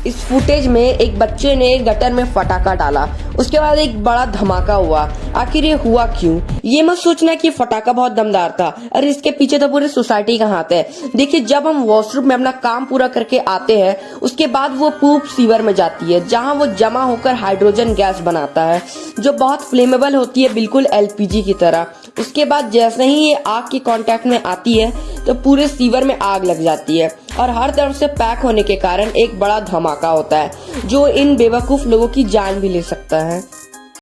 इस फुटेज में एक बच्चे ने गटर में फटाका डाला, उसके बाद एक बड़ा धमाका हुआ। आखिर ये हुआ क्यों? ये मत सोचना कि फटाका बहुत दमदार था, अरे इसके पीछे तो पूरे सोसाइटी का हाथ है। देखिए, जब हम वॉशरूम में अपना काम पूरा करके आते हैं, उसके बाद वो पूप सीवर में जाती है, जहाँ वो जमा होकर हाइड्रोजन गैस बनाता है, जो बहुत फ्लेमेबल होती है, बिल्कुल एलपीजी की तरह। उसके बाद जैसे ही ये आग के कांटेक्ट में आती है तो पूरे सीवर में आग लग जाती है और हर तरफ से पैक होने के कारण एक बड़ा धमाका होता है, जो इन बेवकूफ लोगों की जान भी ले सकता है।